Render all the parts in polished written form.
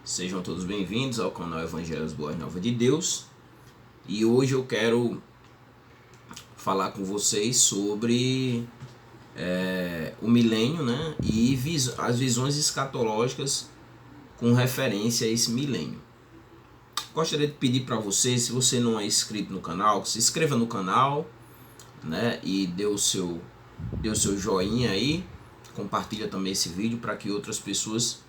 Sejam todos bem-vindos ao canal Evangelhos Boas Novas de Deus. E hoje eu quero falar com vocês sobre o milênio, né? E as visões escatológicas com referência a esse milênio. Gostaria de pedir para você, se você não é inscrito no canal, que se inscreva no canal, né? E dê o seu joinha aí. Compartilha também esse vídeo para que outras pessoas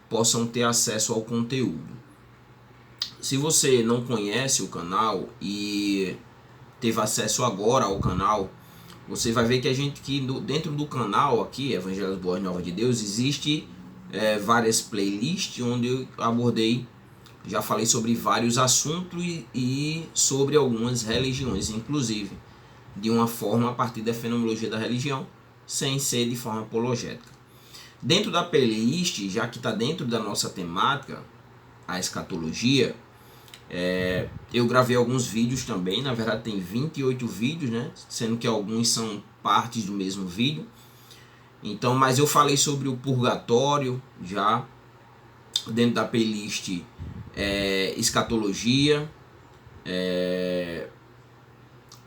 possam ter acesso ao conteúdo. Se você não conhece o canal e teve acesso agora ao canal, você vai ver que dentro do canal aqui, Evangelhos Boas Novas de Deus, existe várias playlists onde eu abordei, já falei sobre vários assuntos e sobre algumas religiões, inclusive de uma forma a partir da fenomenologia da religião, sem ser de forma apologética. Dentro da playlist, já que está dentro da nossa temática, a escatologia, eu gravei alguns vídeos também. Na verdade tem 28 vídeos, né? Sendo que alguns são partes do mesmo vídeo. Então, mas eu falei sobre o purgatório já dentro da playlist escatologia.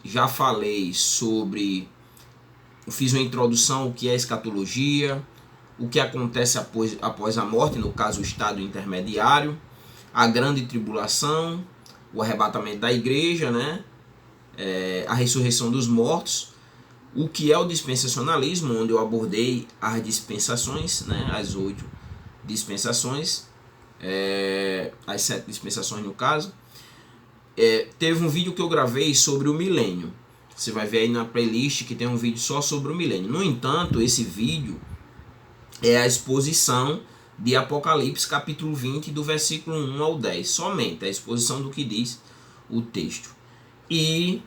Já falei sobre, fiz uma introdução ao que é escatologia, o que acontece após a morte, no caso o estado intermediário, a grande tribulação, o arrebatamento da igreja, né? A ressurreição dos mortos, o que é o dispensacionalismo, onde eu abordei as dispensações, né? As 8 dispensações, as 7 dispensações no caso. Teve um vídeo que eu gravei sobre o milênio, você vai ver aí na playlist que tem um vídeo só sobre o milênio. No entanto, esse vídeo é a exposição de Apocalipse capítulo 20 do versículo 1 ao 10, somente a exposição do que diz o texto, e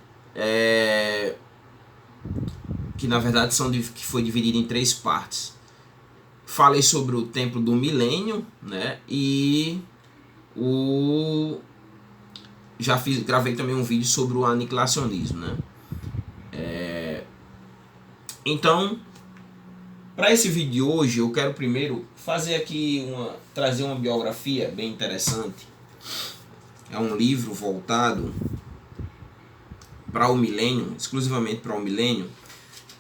que na verdade que foi dividido em 3 partes. Falei sobre o templo do milênio, né? E gravei também um vídeo sobre o aniquilacionismo, né? Então, para esse vídeo de hoje, eu quero primeiro fazer aqui trazer uma biografia bem interessante. É um livro voltado para o milênio, exclusivamente para o milênio.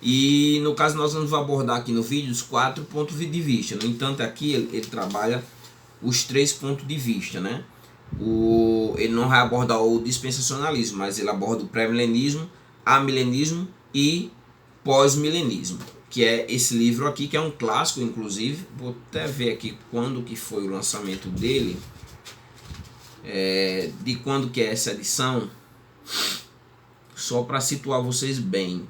E no caso nós vamos abordar aqui no vídeo os 4 pontos de vista. No entanto, aqui ele trabalha os 3 pontos de vista, né? Ele não vai abordar o dispensacionalismo, mas ele aborda o pré-milenismo, amilenismo e pós-milenismo, que é esse livro aqui, que é um clássico, inclusive. Vou até ver aqui quando que foi o lançamento dele, de quando que é essa edição, só para situar vocês bem.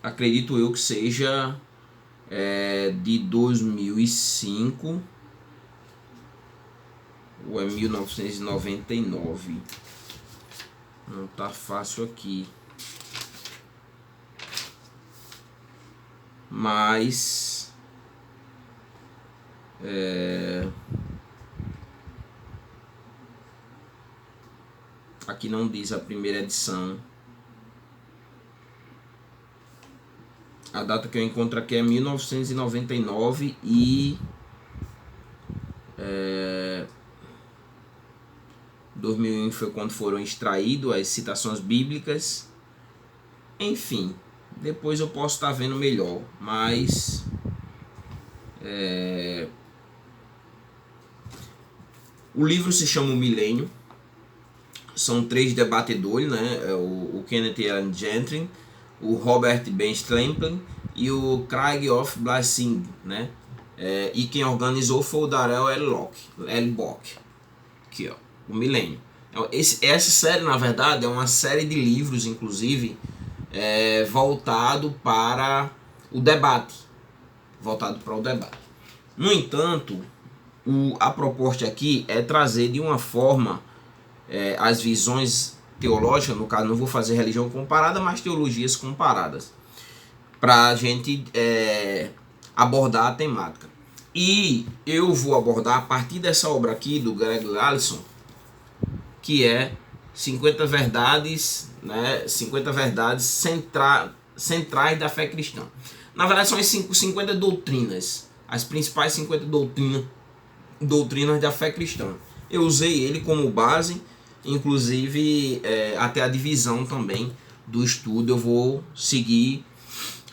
Acredito eu que seja de 2005 ou é 1999. Não tá fácil aqui, mas aqui não diz a primeira edição. A data que eu encontro aqui é 1999 e 2001 foi quando foram extraídas as citações bíblicas. Enfim, depois eu posso estar vendo melhor, mas o livro se chama O Milênio. São 3 debatedores, né? O Kenneth Allen Gentry, o Robert Ben Stemplen e o Craig of Blessing, né? E quem organizou foi o Darrell L. Bock. Aqui, ó, O Milênio. Essa série, na verdade, é uma série de livros, inclusive, voltado para o debate. No entanto, a proposta aqui é trazer de uma forma as visões teológicas, no caso não vou fazer religião comparada, mas teologias comparadas, para a gente abordar a temática. E eu vou abordar a partir dessa obra aqui do Greg Allison, que é 50 verdades, né, 50 verdades centrais da fé cristã. Na verdade são as 50 doutrinas, as principais 50 doutrinas da fé cristã. Eu usei ele como base, inclusive até a divisão também do estudo eu vou seguir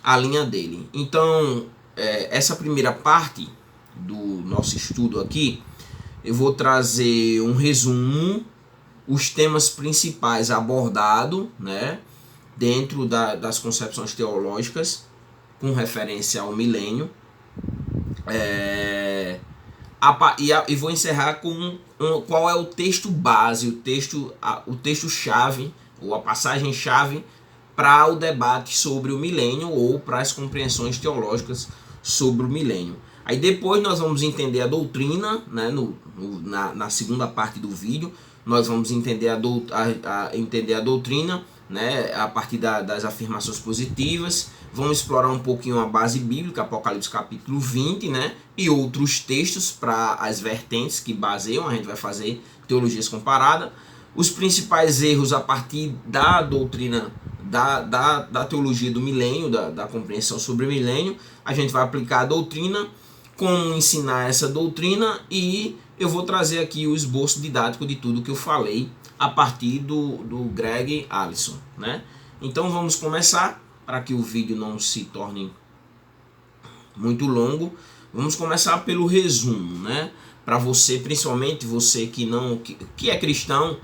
a linha dele. Então, essa primeira parte do nosso estudo aqui, eu vou trazer um resumo, os temas principais abordados, né, dentro das concepções teológicas com referência ao milênio, e vou encerrar com qual é o texto base, o texto-chave, ou a passagem-chave para o debate sobre o milênio ou para as compreensões teológicas sobre o milênio. Aí depois nós vamos entender a doutrina, né, na segunda parte do vídeo, nós vamos entender entender a doutrina, né, a partir das afirmações positivas. Vamos explorar um pouquinho a base bíblica, Apocalipse capítulo 20, né, e outros textos para as vertentes que baseiam, a gente vai fazer teologias comparadas. Os principais erros a partir da doutrina, da teologia do milênio, da compreensão sobre o milênio. A gente vai aplicar a doutrina, como ensinar essa doutrina, e eu vou trazer aqui o esboço didático de tudo que eu falei a partir do Greg Allison, né? Então vamos começar, para que o vídeo não se torne muito longo. Vamos começar pelo resumo, né? Para você, principalmente você que é cristão,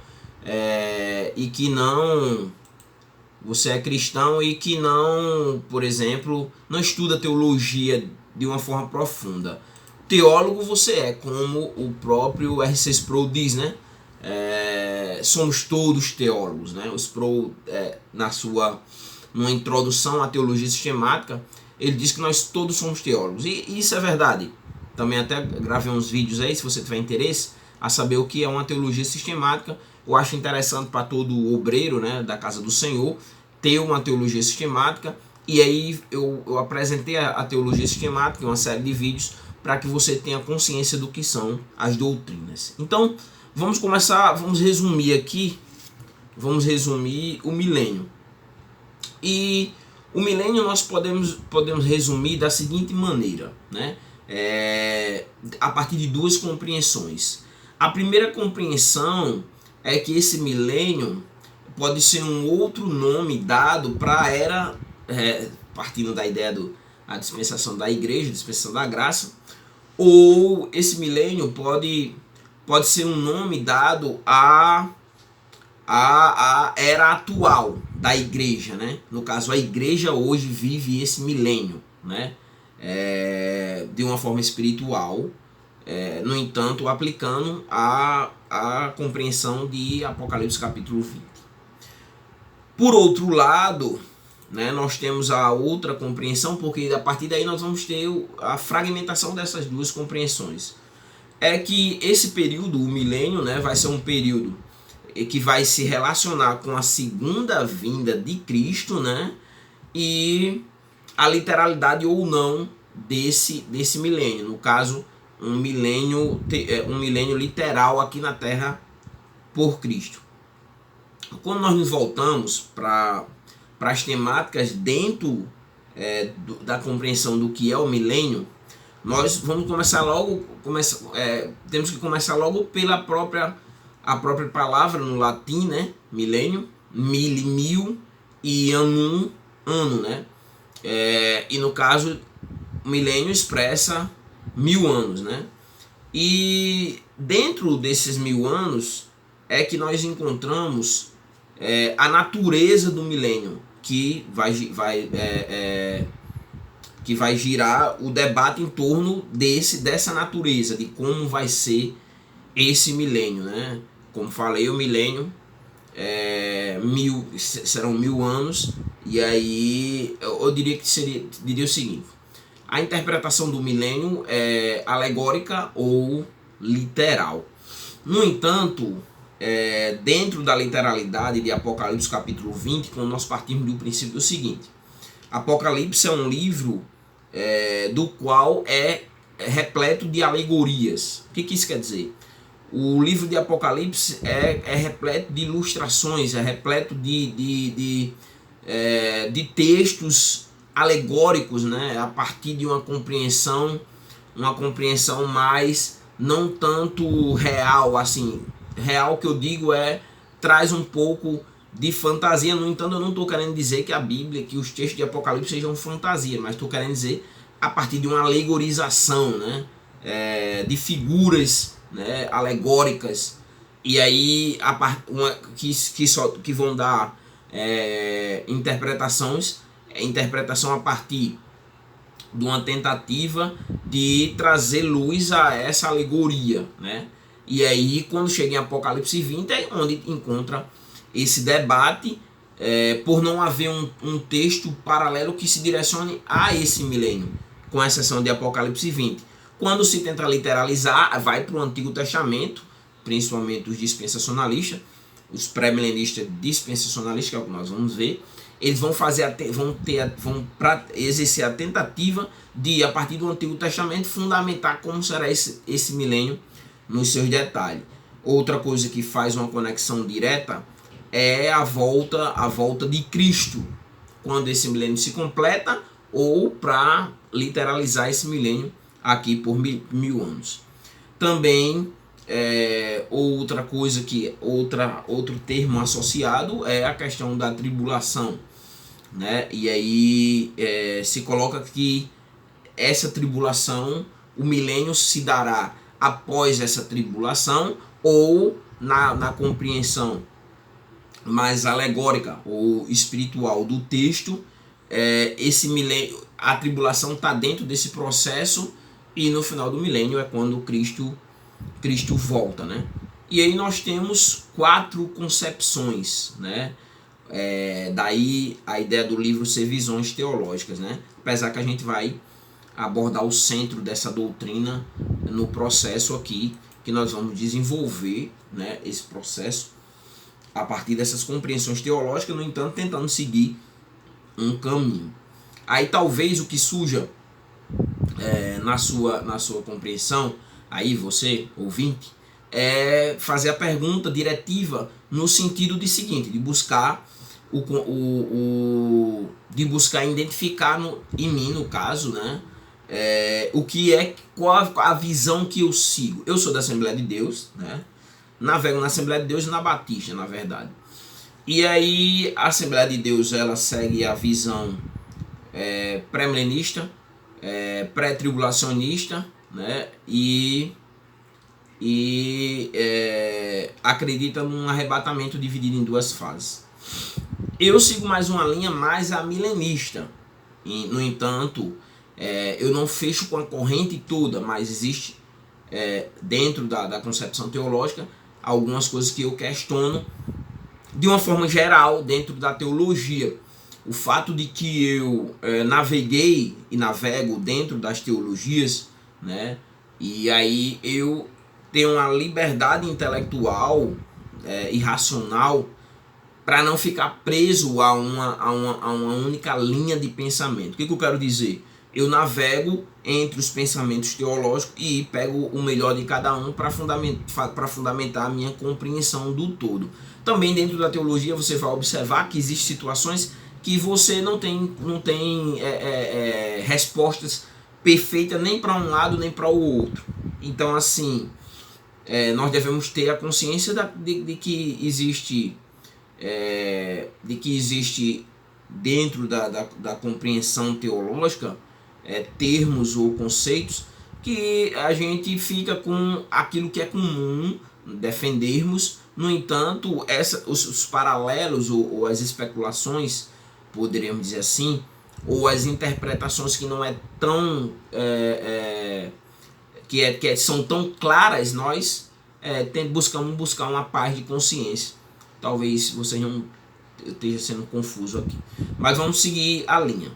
e que não... Você é cristão e que não, por exemplo, não estuda teologia de uma forma profunda. Teólogo você é, como o próprio R.C. Sproul diz, né? Somos todos teólogos, né? O Sproul, numa introdução à teologia sistemática, ele diz que nós todos somos teólogos. E isso é verdade. Também até gravei uns vídeos aí, se você tiver interesse a saber o que é uma teologia sistemática. Eu acho interessante para todo obreiro, né, da casa do Senhor ter uma teologia sistemática. E aí eu apresentei a teologia sistemática em uma série de vídeos para que você tenha consciência do que são as doutrinas. Então, vamos começar, vamos resumir aqui, vamos resumir o milênio. E o milênio nós podemos resumir da seguinte maneira, né? A partir de duas compreensões. A primeira compreensão é que esse milênio pode ser um outro nome dado para a era, partindo da ideia da dispensação da igreja, dispensação da graça, ou esse milênio pode ser um nome dado à era atual da igreja, né? No caso, a igreja hoje vive esse milênio, né? De uma forma espiritual, no entanto, aplicando a compreensão de Apocalipse capítulo 20. Por outro lado, né, nós temos a outra compreensão, porque a partir daí nós vamos ter a fragmentação dessas duas compreensões. É que esse período, o milênio, né, vai ser um período que vai se relacionar com a segunda vinda de Cristo, né, e a literalidade ou não desse milênio. No caso, um milênio literal aqui na Terra por Cristo. Quando nós nos voltamos para as temáticas dentro da compreensão do que é o milênio, nós vamos começar logo, temos que começar logo pela própria palavra no latim, né? Milênio, mil e annum, ano, né? E no caso, milênio expressa 1000 anos, né? E dentro desses 1000 anos é que nós encontramos a natureza do milênio, que vai girar o debate em torno dessa natureza, de como vai ser esse milênio, né? Como falei, o milênio serão 1000 anos, e aí eu diria o seguinte: a interpretação do milênio é alegórica ou literal. No entanto, dentro da literalidade de Apocalipse capítulo 20, quando nós partimos do princípio do seguinte: Apocalipse é um livro do qual é repleto de alegorias. O que isso quer dizer? O livro de Apocalipse é repleto de ilustrações, é repleto de textos alegóricos, né? A partir de uma compreensão mais não tanto real, assim, real que eu digo traz um pouco de fantasia. No entanto, eu não estou querendo dizer que a Bíblia, que os textos de Apocalipse sejam fantasia, mas estou querendo dizer a partir de uma alegorização, né? De figuras, né? Alegóricas, e aí que vão dar interpretação a partir de uma tentativa de trazer luz a essa alegoria, né? E aí, quando chega em Apocalipse 20, é onde encontra esse debate, por não haver um texto paralelo que se direcione a esse milênio, com exceção de Apocalipse 20. Quando se tenta literalizar, vai para o Antigo Testamento, principalmente os dispensacionalistas, os pré-milenistas dispensacionalistas, que é o que nós vamos ver. Eles vão exercer a tentativa de, a partir do Antigo Testamento, fundamentar como será esse milênio nos seus detalhes. Outra coisa que faz uma conexão direta é a volta de Cristo, quando esse milênio se completa, ou para literalizar esse milênio aqui por 1000 anos. Também outra coisa outro termo associado é a questão da tribulação, né? E aí se coloca que essa tribulação, o milênio se dará após essa tribulação, ou na compreensão mais alegórica ou espiritual do texto, esse milênio, a tribulação está dentro desse processo, e no final do milênio é quando Cristo volta, né? E aí nós temos 4 concepções, né? Daí a ideia do livro ser visões teológicas, né? Apesar que a gente vai abordar o centro dessa doutrina no processo aqui, que nós vamos desenvolver, né, esse processo a partir dessas compreensões teológicas, no entanto, tentando seguir um caminho. Aí talvez o que surja na sua compreensão, aí você, ouvinte, é fazer a pergunta diretiva no sentido de seguinte, de buscar identificar em mim, no caso, né, qual a visão que eu sigo. Eu sou da Assembleia de Deus, né, navego na Assembleia de Deus e na Batista, na verdade. E aí a Assembleia de Deus, ela segue a visão pré-milenista, pré-tribulacionista, né, e acredita num arrebatamento dividido em 2 fases. Eu sigo mais uma linha mais amilenista. No entanto, eu não fecho com a corrente toda, mas existe dentro da concepção teológica algumas coisas que eu questiono de uma forma geral dentro da teologia. O fato de que eu naveguei e navego dentro das teologias, né, e aí eu tenho uma liberdade intelectual e racional para não ficar preso a uma única linha de pensamento. O que eu quero dizer? Eu navego entre os pensamentos teológicos e pego o melhor de cada um para fundamentar a minha compreensão do todo. Também dentro da teologia você vai observar que existem situações que você não tem respostas perfeitas nem para um lado nem para o outro. Então, assim, nós devemos ter a consciência de que existe dentro da compreensão teológica termos ou conceitos que a gente fica com aquilo que é comum defendermos. No entanto, os paralelos ou as especulações, poderíamos dizer assim, ou as interpretações que não tão que são tão claras, nós buscamos buscar uma paz de consciência. Talvez você não esteja sendo confuso aqui, mas vamos seguir a linha.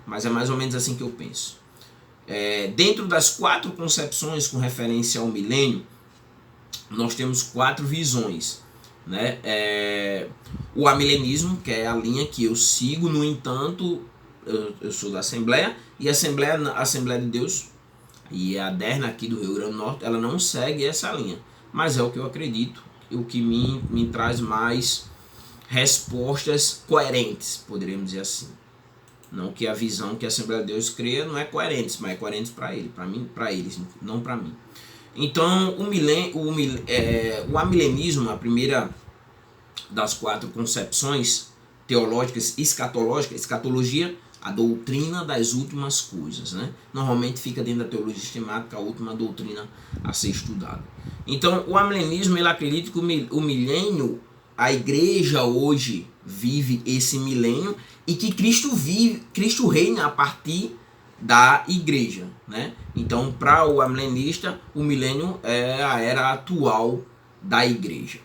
Mas é mais ou menos assim que eu penso. Dentro das 4 concepções com referência ao milênio, nós temos 4 visões, né? O amilenismo, que é a linha que eu sigo. No entanto, eu sou da Assembleia, e a Assembleia de Deus, e a Derna aqui do Rio Grande do Norte, ela não segue essa linha. mas é o que eu acredito, o que me traz mais respostas coerentes, poderíamos dizer assim. Não que a visão que a Assembleia de Deus cria não é coerente, mas é coerente para ele, para mim, para eles, não para mim. Então, o amilenismo, a primeira das 4 concepções teológicas, escatologia, a doutrina das últimas coisas, né? Normalmente fica dentro da teologia sistemática a última doutrina a ser estudada. Então, o amilenismo, ele acredita que o milênio, a igreja hoje vive esse milênio e que Cristo reina a partir da igreja, né? Então, para o amilenista, o milênio é a era atual da igreja.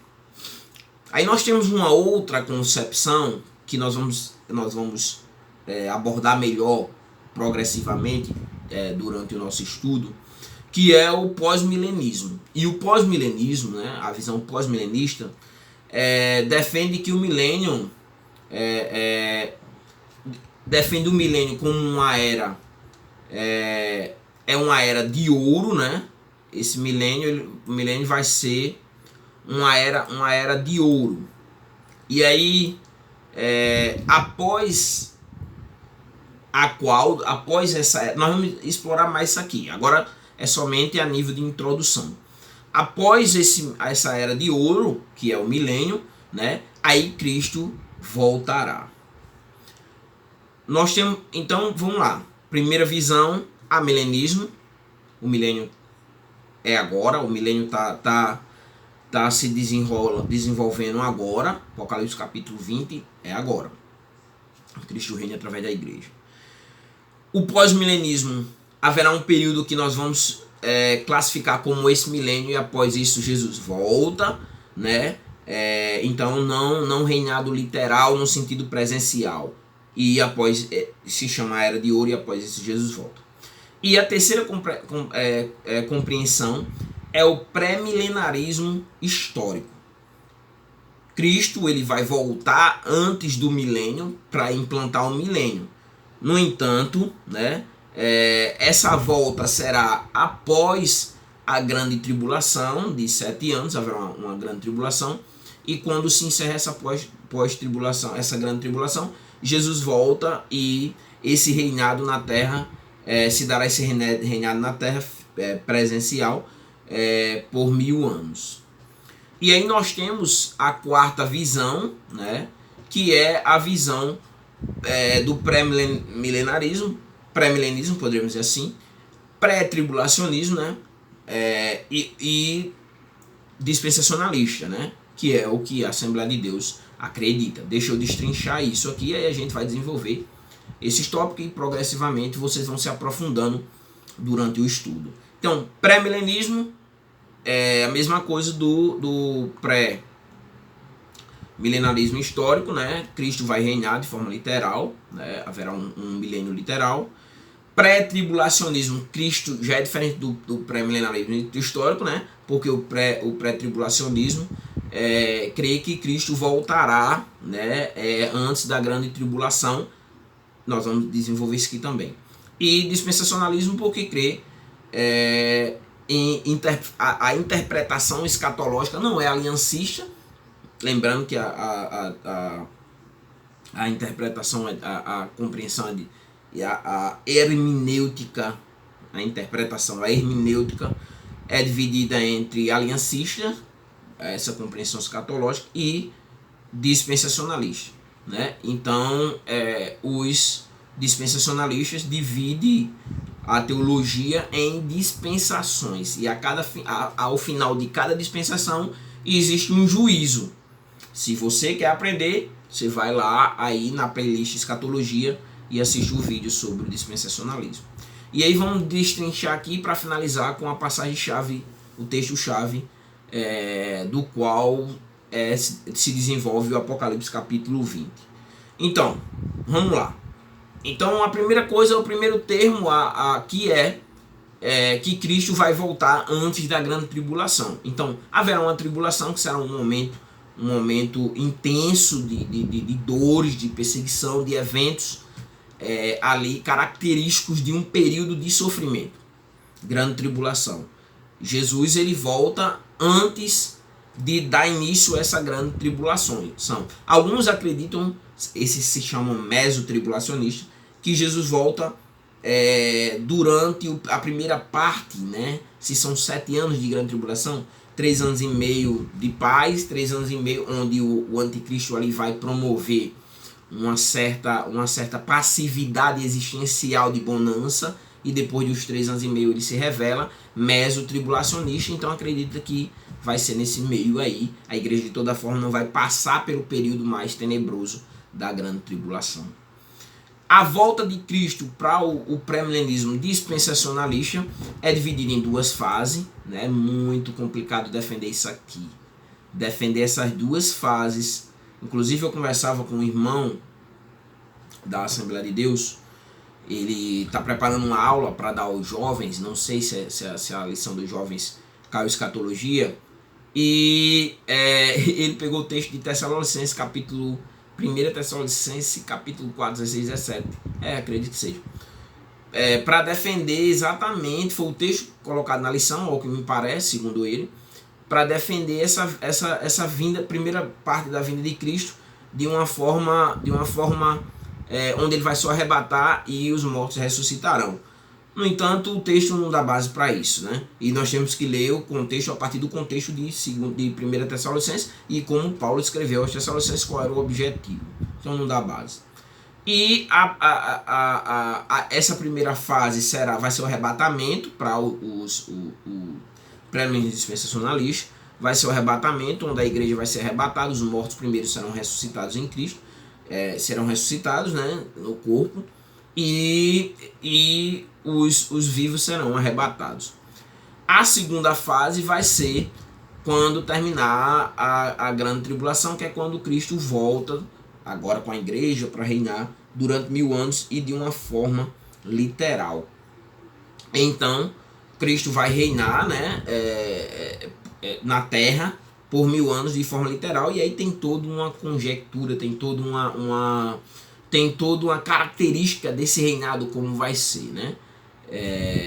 Aí nós temos uma outra concepção que nós vamos abordar melhor progressivamente durante o nosso estudo, que é o pós-milenismo. E o pós-milenismo, né, a visão pós-milenista, defende que o milênio defende o milênio como uma era uma era de ouro, né? Esse o milênio vai ser uma era de ouro. E aí após essa era, nós vamos explorar mais isso aqui. Agora é somente a nível de introdução. Após essa era de ouro, que é o milênio, né? Aí Cristo voltará. Nós temos, então, vamos lá. Primeira visão, amilenismo. O milênio é agora, o milênio tá se desenvolvendo agora. Apocalipse capítulo 20 é agora. Cristo reina através da igreja. O pós-milenismo, haverá um período que nós vamos classificar como esse milênio, e após isso Jesus volta, né? Então não reinado literal no sentido presencial, e após se chama a era de ouro, e após isso Jesus volta. E a terceira compreensão é o pré-milenarismo histórico. Cristo ele vai voltar antes do milênio para implantar o milênio. No entanto, né, essa volta será após a grande tribulação de 7 anos, haverá uma grande tribulação, e quando se encerra essa pós-tribulação, essa grande tribulação, Jesus volta e esse reinado na terra, se dará esse reinado na terra presencial por 1000 anos. E aí nós temos a quarta visão, né, que é a visão do pré-milenarismo, pré-milenismo, poderíamos dizer assim, pré-tribulacionismo, né, e dispensacionalista, né, que é o que a Assembleia de Deus acredita. Deixa eu destrinchar isso aqui, aí a gente vai desenvolver esses tópicos e progressivamente vocês vão se aprofundando durante o estudo. Então, pré-milenismo é a mesma coisa do pré-milenarismo histórico, né? Cristo vai reinar de forma literal, né? Haverá um milênio literal. Pré-tribulacionismo, Cristo já é diferente do pré-milenarismo histórico, né? Porque o pré-tribulacionismo crê que Cristo voltará, né? Antes da grande tribulação. Nós vamos desenvolver isso aqui também. E dispensacionalismo porque crê a interpretação escatológica não é aliancista. Lembrando que a interpretação, a compreensão, a hermenêutica, a interpretação, a hermenêutica é dividida entre aliancista, essa compreensão escatológica, e dispensacionalista, né? Então, os dispensacionalistas dividem a teologia em dispensações, e ao final de cada dispensação existe um juízo. Se você quer aprender, você vai lá aí na playlist escatologia e assiste o vídeo sobre o dispensacionalismo. E aí vamos destrinchar aqui para finalizar com a passagem-chave, o texto-chave do qual se desenvolve o Apocalipse capítulo 20. Então, vamos lá. Então a primeira coisa, o primeiro termo aqui que Cristo vai voltar antes da grande tribulação. Então haverá uma tribulação que será um momento intenso de dores, de perseguição, de eventos ali característicos de um período de sofrimento. Grande tribulação. Jesus ele volta antes de dar início a essa grande tribulação. Alguns acreditam, esses se chamam mesotribulacionistas, que Jesus volta durante a primeira parte, né? Se são 7 anos de grande tribulação, 3 anos e meio de paz, 3 anos e meio onde o anticristo ali vai promover uma certa passividade existencial de bonança, e depois dos 3 anos e meio ele se revela mesotribulacionista. Então acredita que vai ser nesse meio aí. A igreja de toda forma não vai passar pelo período mais tenebroso da grande tribulação. A volta de Cristo para o pré-milenismo dispensacionalista é dividida em 2 fases, né? Muito complicado defender isso aqui. Defender essas 2 fases. Inclusive eu conversava com um irmão da Assembleia de Deus. Ele está preparando uma aula para dar aos jovens. Não sei se a lição dos jovens caiu escatologia. E ele pegou o texto de Tessalonicenses, capítulo 1 Tessalonicenses, capítulo 4, 16 e 17. Acredito que seja. Para defender exatamente, foi o texto colocado na lição, ao que me parece, segundo ele, para defender essa vinda, primeira parte da vinda de Cristo, de uma forma onde ele vai só arrebatar e os mortos ressuscitarão. No entanto, o texto não dá base para isso, né? E nós temos que ler o contexto a partir do contexto de 1 Tessalonicenses e como Paulo escreveu aos Tessalonicenses qual era o objetivo. Então não dá base. E essa primeira fase vai ser o arrebatamento para o pré-milenismo dispensacionalista. Vai ser o arrebatamento, onde a igreja vai ser arrebatada, os mortos primeiro serão ressuscitados em Cristo, serão ressuscitados, né, no corpo, e os vivos serão arrebatados. A segunda fase vai ser quando terminar a grande tribulação, que é quando Cristo volta, agora com a igreja, para reinar durante 1000 anos e de uma forma literal. Então, Cristo vai reinar, né, na terra por 1000 anos de forma literal, e aí tem toda uma conjectura, tem toda uma característica desse reinado como vai ser, né?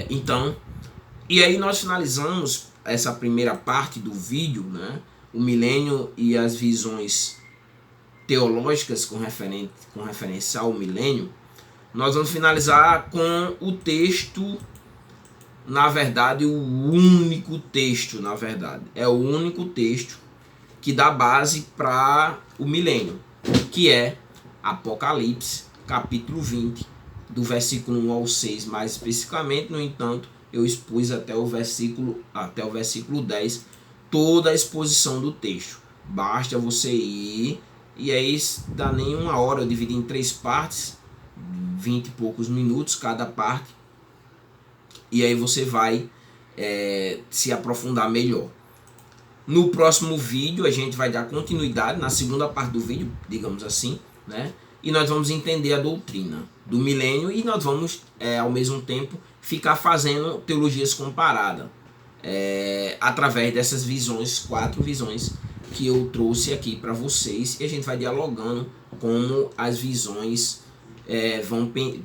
Então, e aí nós finalizamos essa primeira parte do vídeo, né? O milênio e as visões teológicas com referência ao milênio. Nós vamos finalizar com o texto, na verdade, o único texto, na verdade, é o único texto que dá base para o milênio, que é Apocalipse, capítulo 20, do versículo 1 ao 6, mais especificamente. No entanto, eu expus até o versículo 10, toda a exposição do texto. Basta você ir, e aí dá nem 1 hora, eu dividi em 3 partes, 20 e poucos minutos cada parte, e aí você vai se aprofundar melhor. No próximo vídeo a gente vai dar continuidade na segunda parte do vídeo, digamos assim, né? E nós vamos entender a doutrina do milênio, e nós vamos ao mesmo tempo ficar fazendo teologias comparadas através dessas visões, 4 visões que eu trouxe aqui para vocês, e a gente vai dialogando como as visões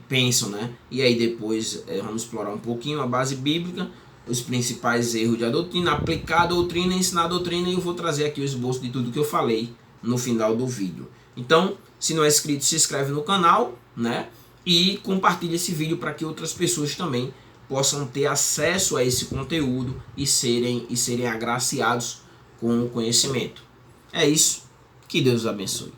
pensam, né? E aí depois vamos explorar um pouquinho a base bíblica, os principais erros da doutrina, aplicar a doutrina, ensinar a doutrina, e eu vou trazer aqui o esboço de tudo que eu falei no final do vídeo. Então, se não é inscrito, se inscreve no canal, né? E compartilha esse vídeo para que outras pessoas também possam ter acesso a esse conteúdo e serem agraciados com o conhecimento. É isso. Que Deus os abençoe.